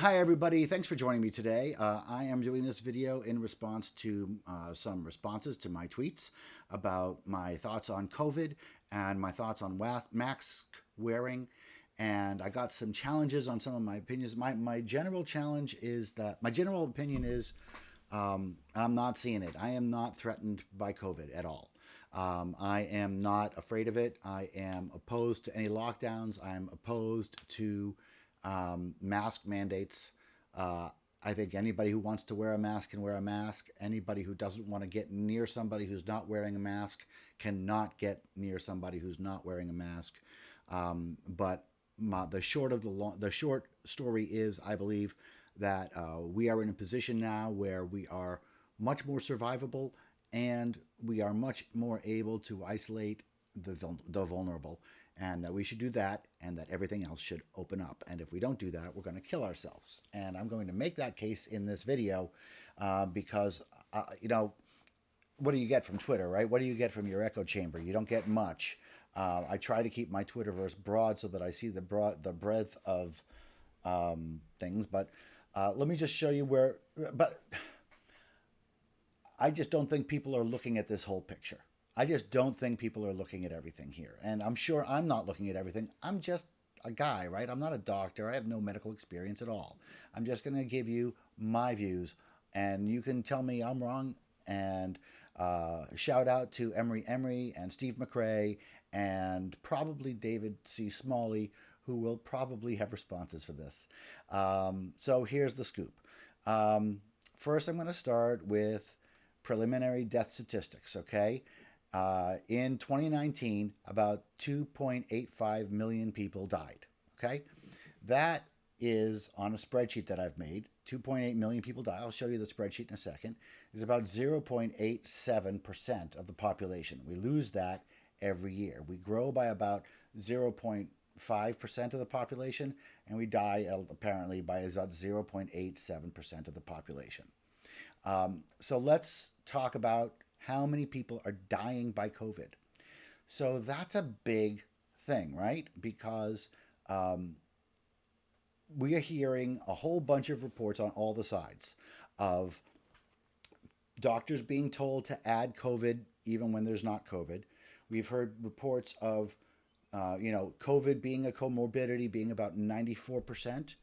Hi everybody, thanks for joining me today. I am doing this video in response to some responses to my tweets about my thoughts on COVID and my thoughts on mask wearing. And I got some challenges on some of my opinions. My general challenge is that my general opinion is I'm not seeing it. I am not threatened by COVID at all. I am not afraid of it. I am opposed to any lockdowns. I'm opposed to mask mandates. Uh, I think anybody who wants to wear a mask can wear a mask. Anybody who doesn't want to get near somebody who's not wearing a mask cannot get near somebody who's not wearing a mask. But the short story is, I believe that we are in a position now where we are much more survivable and we are much more able to isolate the vulnerable, and that we should do that, and that everything else should open up. And if we don't do that, we're going to kill ourselves. And I'm going to make that case in this video because, what do you get from Twitter, right? What do you get from your echo chamber? You don't get much. I try to keep my Twitterverse broad so that I see the breadth of things. But let me just show you where. But I just don't think people are looking at this whole picture. I just don't think people are looking at everything here. And I'm sure I'm not looking at everything. I'm just a guy, right? I'm not a doctor. I have no medical experience at all. I'm just going to give you my views, and you can tell me I'm wrong. And shout out to Emery and Steve McRae and probably David C. Smalley, who will probably have responses for this. So here's the scoop. First, I'm going to start with preliminary death statistics, okay? In 2019, about 2.85 million people died, okay? That is on a spreadsheet that I've made. 2.8 million people die. I'll show you the spreadsheet in a second. Is about 0.87% of the population. We lose that every year. We grow by about 0.5% of the population, and we die apparently by about 0.87% of the population. So let's talk about how many people are dying by COVID. So that's a big thing, right? Because we are hearing a whole bunch of reports on all the sides of doctors being told to add COVID even when there's not COVID. We've heard reports of COVID being a comorbidity being about 94%.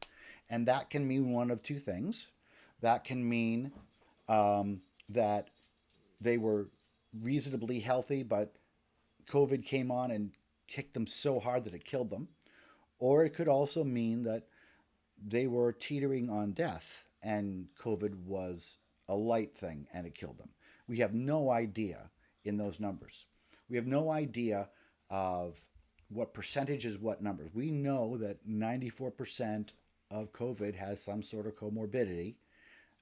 And that can mean one of two things. That can mean that they were reasonably healthy, but COVID came on and kicked them so hard that it killed them. Or it could also mean that they were teetering on death and COVID was a light thing and it killed them. We have no idea in those numbers. We have no idea of what percentage is what numbers. We know that 94% of COVID has some sort of comorbidity.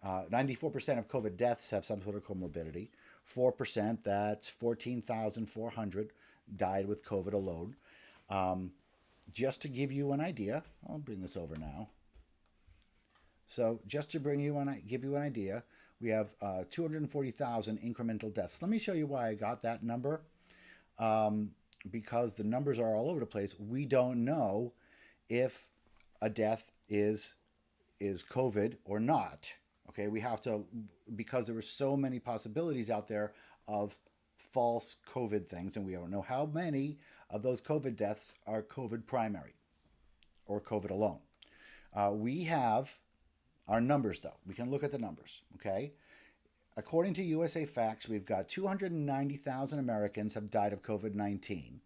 94% of COVID deaths have some sort of comorbidity. 4%, that's 14,400, died with COVID alone. Just to give you an idea, I'll bring this over now. So just to give you an idea, we have 240,000 incremental deaths. Let me show you why I got that number. Because the numbers are all over the place. We don't know if a death is COVID or not. Okay, we have to, because there are so many possibilities out there of false COVID things, and we don't know how many of those COVID deaths are COVID primary or COVID alone. We have our numbers, though. We can look at the numbers, okay? According to USA Facts, we've got 290,000 Americans have died of COVID-19,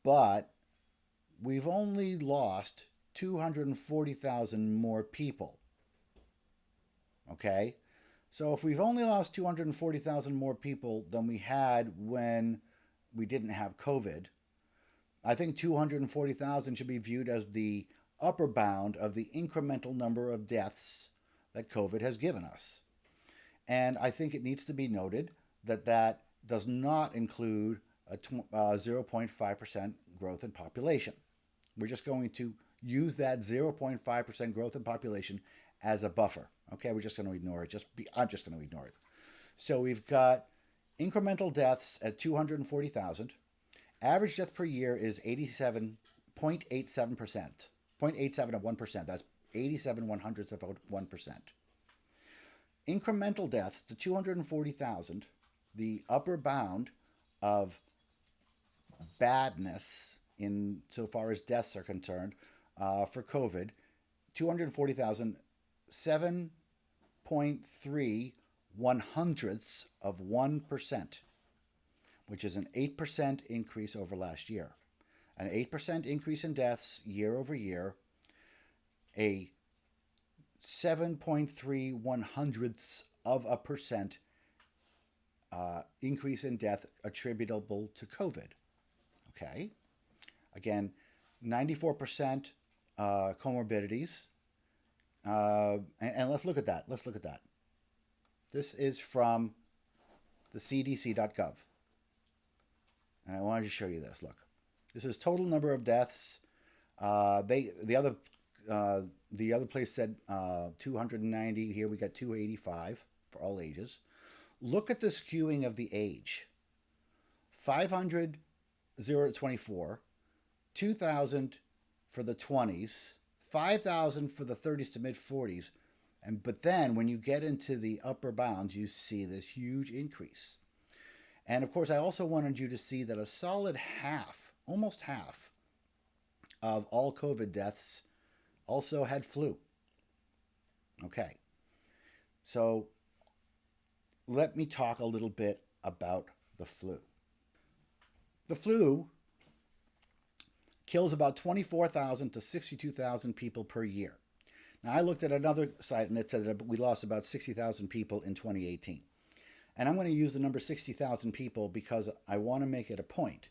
but we've only lost 240,000 more people. Okay? So if we've only lost 240,000 more people than we had when we didn't have COVID, I think 240,000 should be viewed as the upper bound of the incremental number of deaths that COVID has given us. And I think it needs to be noted that that does not include a 0.5% growth in population. We're just going to use that 0.5% growth in population as a buffer. Okay, we're just going to ignore it. I'm just going to ignore it. So we've got incremental deaths at 240,000. Average death per year is 87.87%. 0.87 of 1%. That's 87/100ths of 1%. Incremental deaths to 240,000, the upper bound of badness in so far as deaths are concerned for COVID, 240,000, 7.3 100ths of 1%, which is an 8% increase over last year. An 8% increase in deaths year over year, a 7.3 100ths of a percent increase in death attributable to COVID. Okay. Again, 94% comorbidities. And let's look at that. Let's look at that. This is from the cdc.gov. And I wanted to show you this. Look. This is total number of deaths. The other place said 290. Here we got 285 for all ages. Look at the skewing of the age. 500, 0 to 24, 2,000 for the 20s, 5,000 for the 30s to mid 40s, but then when you get into the upper bounds, you see this huge increase. And of course, I also wanted you to see that a solid half, almost half, of all COVID deaths also had flu. Okay, so let me talk a little bit about the flu. The flu kills about 24,000 to 62,000 people per year. Now, I looked at another site and it said that we lost about 60,000 people in 2018. And I'm going to use the number 60,000 people because I want to make it a point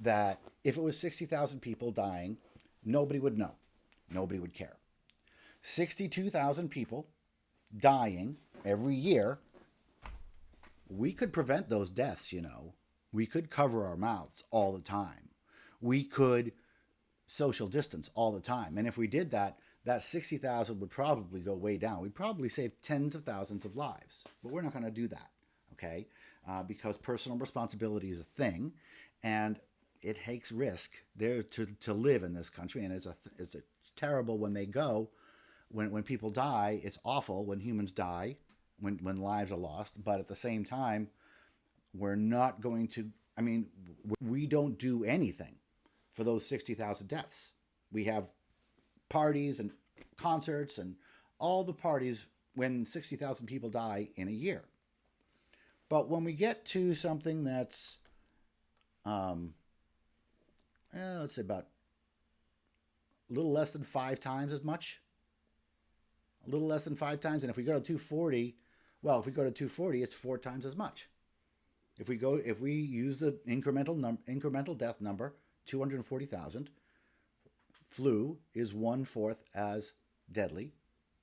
that if it was 60,000 people dying, nobody would know. Nobody would care. 62,000 people dying every year, we could prevent those deaths, you know. We could cover our mouths all the time. We could social distance all the time. And if we did that, that 60,000 would probably go way down. We'd probably save tens of thousands of lives. But we're not going to do that, okay? Because personal responsibility is a thing, and it takes risk there to live in this country. And it's terrible when they go, when people die. It's awful when humans die, when lives are lost. But at the same time, we're not going to, I mean, we don't do anything for those 60,000 deaths. We have parties and concerts and all the parties when 60,000 people die in a year. But when we get to something that's, let's say about a little less than 5 times as much, a little less than 5 times. And if we go to 240, if we go to 240, it's 4 times as much. If we use the incremental death number, 240,000, flu is 1/4 as deadly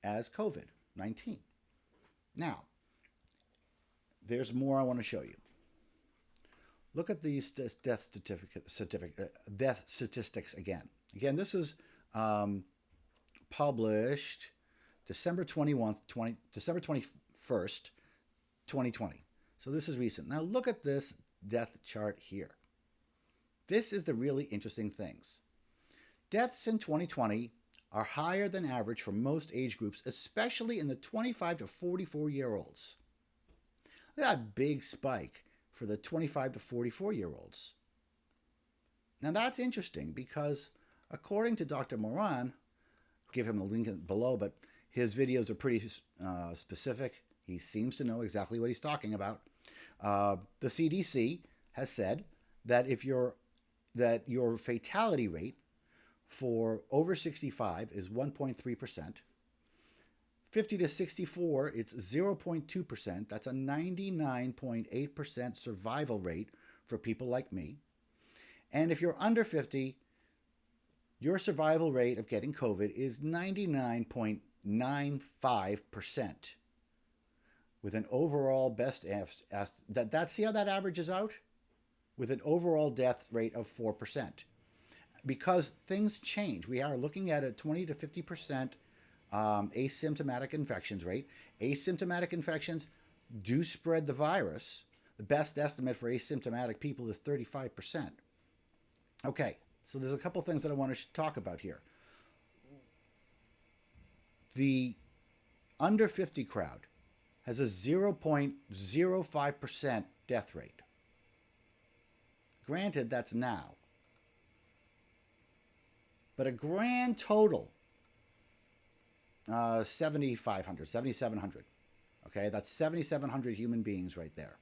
as COVID-19. Now, there's more I want to show you. Look at these death statistics again. Again, this is published December 21st, 2020. So this is recent. Now look at this death chart here. This is the really interesting things. Deaths in 2020 are higher than average for most age groups, especially in the 25 to 44-year-olds. Look at that big spike for the 25 to 44-year-olds. Now that's interesting because according to Dr. Moran, give him a link below, but his videos are pretty specific. He seems to know exactly what he's talking about. The CDC has said that that your fatality rate for over 65 is 1.3%. 50 to 64, it's 0.2%. That's a 99.8% survival rate for people like me. And if you're under 50, your survival rate of getting COVID is 99.95%. With an overall see how that averages out? With an overall death rate of 4%. Because things change. We are looking at a 20 to 50% asymptomatic infections rate. Asymptomatic infections do spread the virus. The best estimate for asymptomatic people is 35%. Okay, so there's a couple things that I want to talk about here. The under 50 crowd has a 0.05% death rate. Granted, that's now. But a grand total, 7,500, 7,700. Okay, that's 7,700 human beings right there.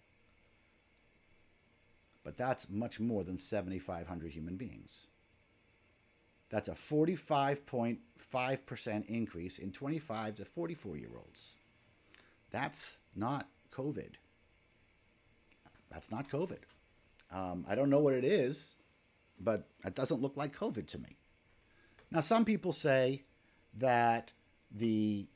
But that's much more than 7,500 human beings. That's a 45.5% increase in 25 to 44-year-olds. That's not COVID. That's not COVID. I don't know what it is, but it doesn't look like COVID to me. Now, some people say that the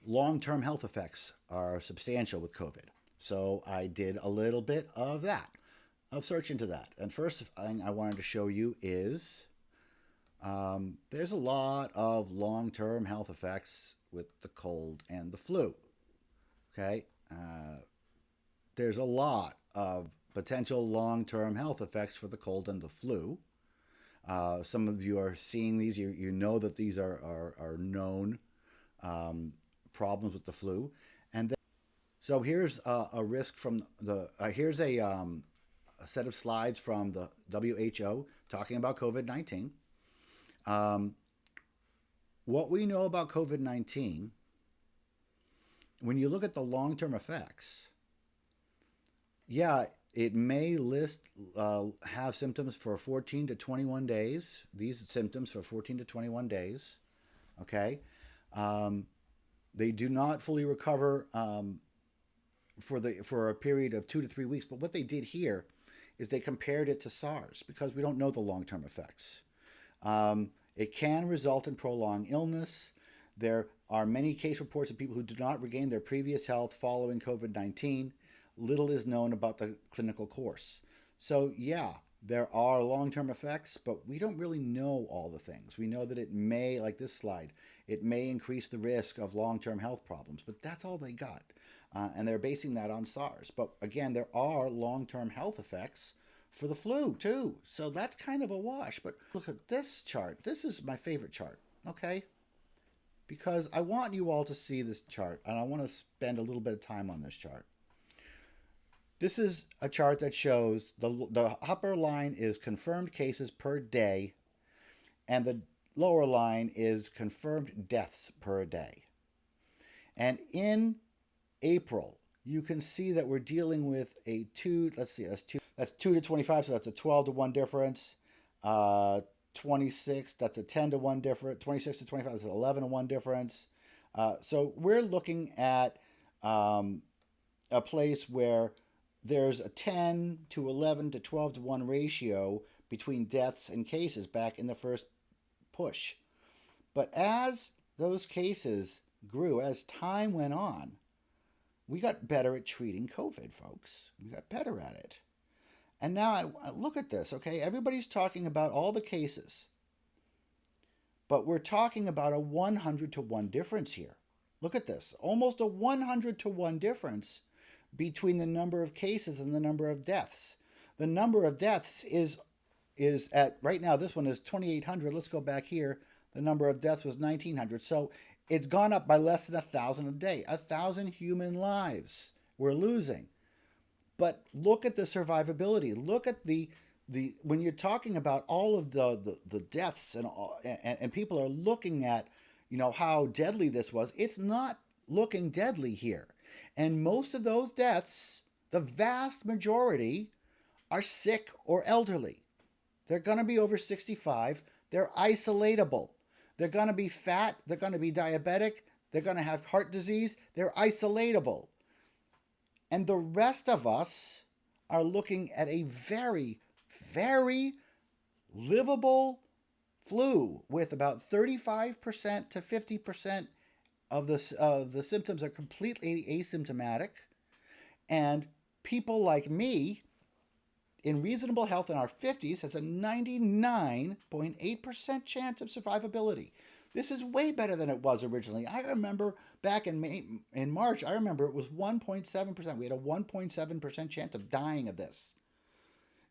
long-term health effects are substantial with COVID. So I did a little bit of that, of search into that. And first thing I wanted to show you is there's a lot of long-term health effects with the cold and the flu. Okay, there's a lot of potential long-term health effects for the cold and the flu. Some of you are seeing these. You know that these are known problems with the flu. And then, so here's a risk from the. Here's a set of slides from the WHO talking about COVID-19. What we know about COVID-19, when you look at the long-term effects, yeah, it may have symptoms for 14 to 21 days. These symptoms for 14 to 21 days. Okay, they do not fully recover for a period of 2 to 3 weeks. But what they did here is they compared it to SARS because we don't know the long-term effects. It can result in prolonged illness. There are many case reports of people who do not regain their previous health following COVID-19. Little is known about the clinical course. So yeah, there are long-term effects, but we don't really know all the things. We know that it may, like this slide, it may increase the risk of long-term health problems, but that's all they got. And they're basing that on SARS. But again, there are long-term health effects for the flu too. So that's kind of a wash. But look at this chart. This is my favorite chart, okay? Because I want you all to see this chart, and I want to spend a little bit of time on this chart. This is a chart that shows the upper line is confirmed cases per day, and the lower line is confirmed deaths per day. And in April, you can see that we're dealing with a 2, let's see, that's 2 to 25, so that's a 12 to 1 difference. 26, that's a 10 to 1 difference. 26 to 25, that's an 11 to 1 difference. So we're looking at a place where there's a 10 to 11 to 12 to 1 ratio between deaths and cases back in the first push. But as those cases grew, as time went on, we got better at treating COVID, folks. We got better at it. And now I look at this, okay? Everybody's talking about all the cases. But we're talking about a 100 to 1 difference here. Look at this. Almost a 100 to 1 difference between the number of cases and the number of deaths. The number of deaths is at, right now, this one is 2,800. Let's go back here. The number of deaths was 1,900. So it's gone up by less than 1,000 a day. 1,000 human lives we're losing. But look at the survivability. Look at the when you're talking about all of the deaths and people are looking at, you know, how deadly this was. It's not looking deadly here. And most of those deaths, the vast majority, are sick or elderly. They're going to be over 65. They're isolatable. They're going to be fat. They're going to be diabetic. They're going to have heart disease. They're isolatable. And the rest of us are looking at a very, very livable flu with about 35% to 50% of the symptoms are completely asymptomatic. And people like me in reasonable health in our 50s has a 99.8% chance of survivability. This is way better than it was originally. I remember back in March, I remember it was 1.7%. We had a 1.7% chance of dying of this.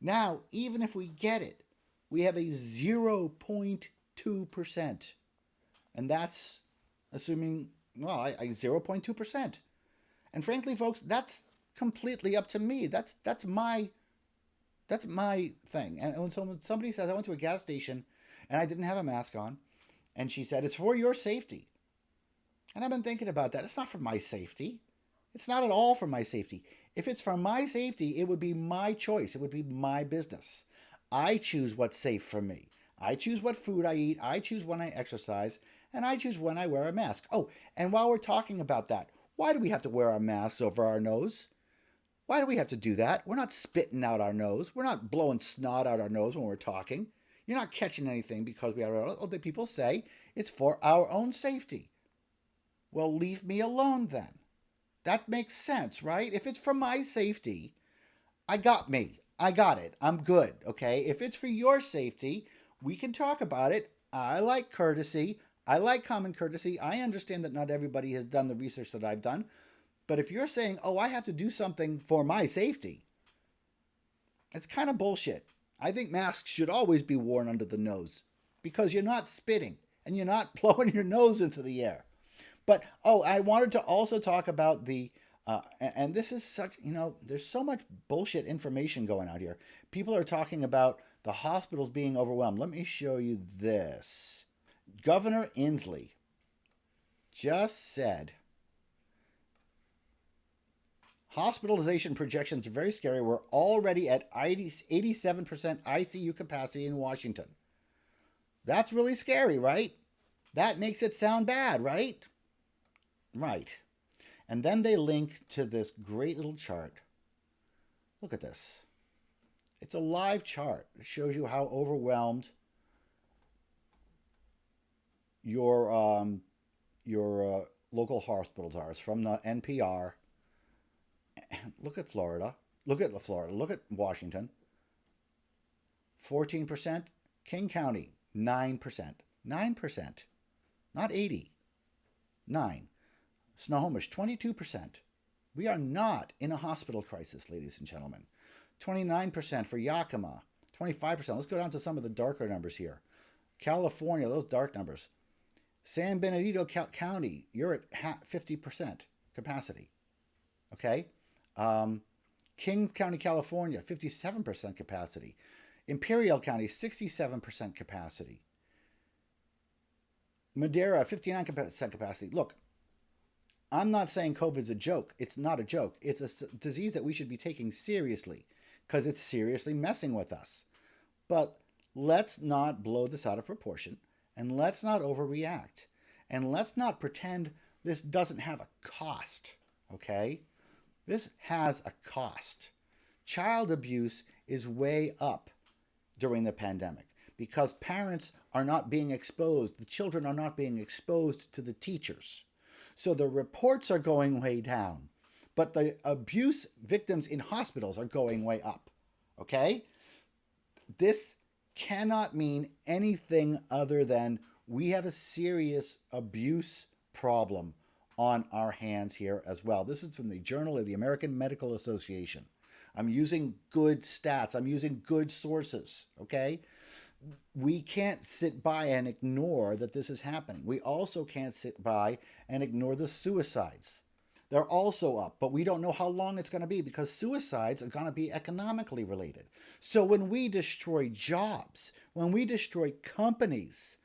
Now, even if we get it, we have a 0.2%. And that's assuming, well, 0.2%. And frankly, folks, that's completely up to me. That's my thing. And when somebody says, I went to a gas station and I didn't have a mask on, and she said, it's for your safety. And I've been thinking about that. It's not for my safety. It's not at all for my safety. If it's for my safety, it would be my choice. It would be my business. I choose what's safe for me. I choose what food I eat. I choose when I exercise. And I choose when I wear a mask. Oh, and while we're talking about that, why do we have to wear our masks over our nose? Why do we have to do that? We're not spitting out our nose. We're not blowing snot out our nose when we're talking. You're not catching anything because we have, the people say it's for our own safety. Well, leave me alone then. That makes sense, right? If it's for my safety, I got me. I got it. I'm good, okay? If it's for your safety, we can talk about it. I like courtesy. I like common courtesy. I understand that not everybody has done the research that I've done. But if you're saying, oh, I have to do something for my safety, it's kind of bullshit. I think masks should always be worn under the nose because you're not spitting and you're not blowing your nose into the air. But, oh, I wanted to also talk about and this is such, there's so much bullshit information going out here. People are talking about the hospitals being overwhelmed. Let me show you this. Governor Inslee just said, hospitalization projections are very scary. We're already at 87% ICU capacity in Washington. That's really scary, right? That makes it sound bad, right? Right. And then they link to this great little chart. Look at this. It's a live chart. It shows you how overwhelmed your local hospitals are. It's from the NPR. Look at Florida. Look at Florida. Look at Washington. 14%. King County, 9%. 9%. Not 80. 9. Snohomish, 22%. We are not in a hospital crisis, ladies and gentlemen. 29% for Yakima. 25%. Let's go down to some of the darker numbers here. California, those dark numbers. San Bernardino County, you're at 50% capacity. Okay? Kings County, California, 57% capacity. Imperial County, 67% capacity. Madera, 59% capacity. Look, I'm not saying COVID's a joke. It's not a joke. It's a disease that we should be taking seriously because it's seriously messing with us. But let's not blow this out of proportion, and let's not overreact, and let's not pretend this doesn't have a cost, okay? This has a cost. Child abuse is way up during the pandemic because parents are not being exposed. The children are not being exposed to the teachers. So the reports are going way down, but the abuse victims in hospitals are going way up, okay? This cannot mean anything other than we have a serious abuse problem on our hands here as well. This is from the Journal of the American Medical Association. I'm using good stats. I'm using good sources, okay? We can't sit by and ignore that this is happening. We also can't sit by and ignore the suicides. They're also up, but we don't know how long it's going to be because suicides are going to be economically related. So when we destroy jobs, when we destroy companies,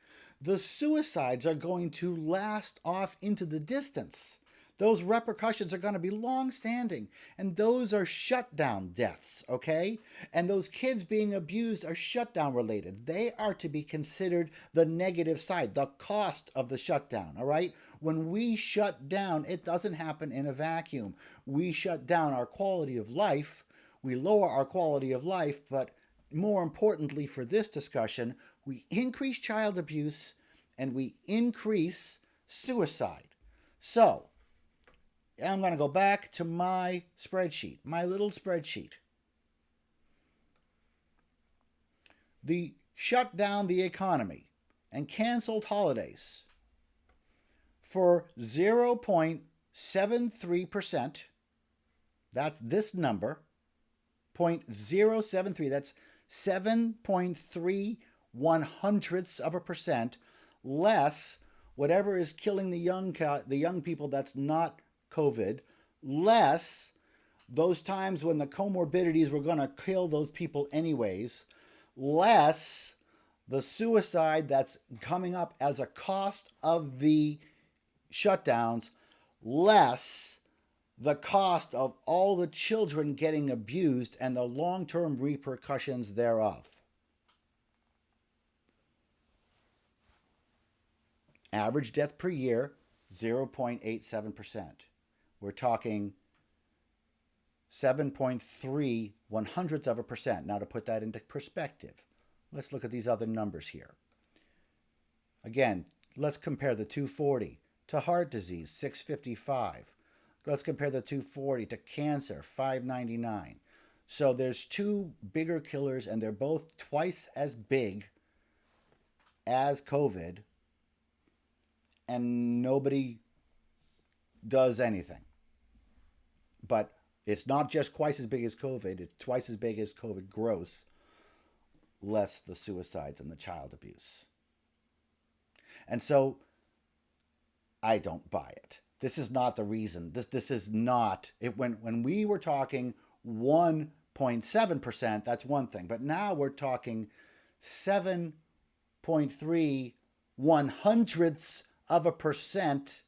the suicides are going to last off into the distance. Those repercussions are going to be long-standing, and those are shutdown deaths, okay? And those kids being abused are shutdown related. They are to be considered the negative side, the cost of the shutdown, all right? When we shut down, it doesn't happen in a vacuum. We shut down our quality of life, we lower our quality of life, but more importantly for this discussion, we increase child abuse and we increase suicide. So, I'm going to go back to my spreadsheet, my little spreadsheet. The shut down the economy and canceled holidays for 0.73%, that's this number, 0.073, that's 7.3 1/100ths of a percent less whatever is killing the young people that's not COVID, less those times when the comorbidities were going to kill those people anyways, less the suicide that's coming up as a cost of the shutdowns, less the cost of all the children getting abused and the long term repercussions thereof. Average death per year, 0.87%. We're talking 7.3 one hundredths of a percent. Now, to put that into perspective, let's look at these other numbers here. Again, let's compare the 240 to heart disease, 655. Let's compare the 240 to cancer, 599. So there's two bigger killers, and they're both twice as big as COVID, and nobody does anything. But it's not just twice as big as COVID, it's twice as big as COVID gross, less the suicides and the child abuse. And so I don't buy it. This is not the reason. This is not it. When we were talking 1.7%, that's one thing. But now we're talking 7.3 one hundredths of a percent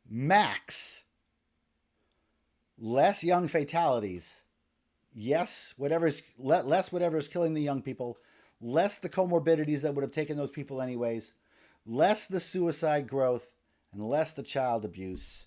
max. Less young fatalities. Yes, less whatever is killing the young people, less the comorbidities that would have taken those people anyways, less the suicide growth, and less the child abuse.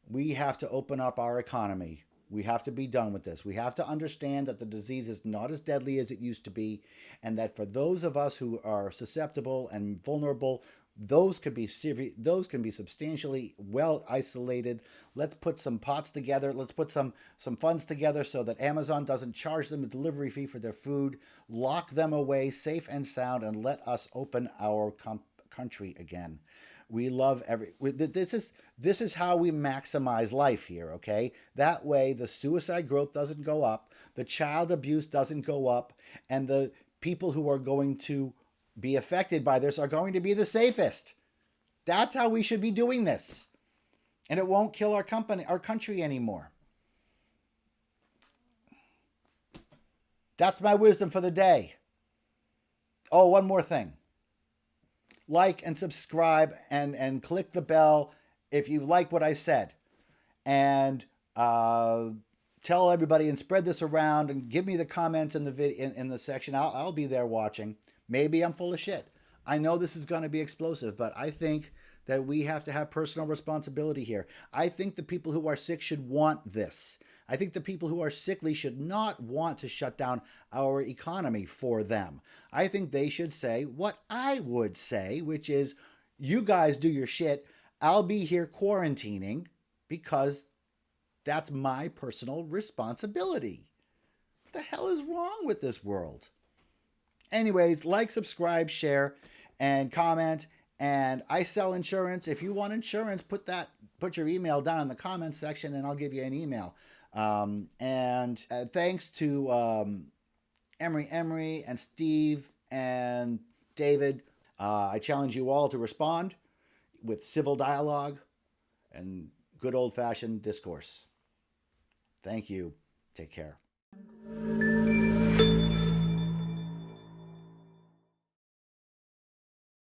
We have to open up our economy. We have to be done with this. We have to understand that the disease is not as deadly as it used to be, and that for those of us who are susceptible and vulnerable, those can be substantially well isolated. Let's put some pots together. Let's put some funds together so that Amazon doesn't charge them a delivery fee for their food. Lock them away safe and sound, and let us open our country again. We love this is how we maximize life here, okay? That way the suicide growth doesn't go up, the child abuse doesn't go up, and the people who are going to be affected by this are going to be the safest. That's how we should be doing this. And it won't kill our country anymore. That's my wisdom for the day. Oh, one more thing. Like and subscribe and click the bell if you like what I said. And tell everybody and spread this around and give me the comments in the video in the section. I'll be there watching. Maybe I'm full of shit. I know this is going to be explosive, but I think that we have to have personal responsibility here. I think the people who are sick should want this. I think the people who are sickly should not want to shut down our economy for them. I think they should say what I would say, which is, you guys do your shit. I'll be here quarantining because that's my personal responsibility. What the hell is wrong with this world? Anyways, like, subscribe, share, and comment. And I sell insurance. If you want insurance, put your email down in the comments section, and I'll give you an email. And thanks to Emery and Steve and David. I challenge you all to respond with civil dialogue and good old-fashioned discourse. Thank you. Take care.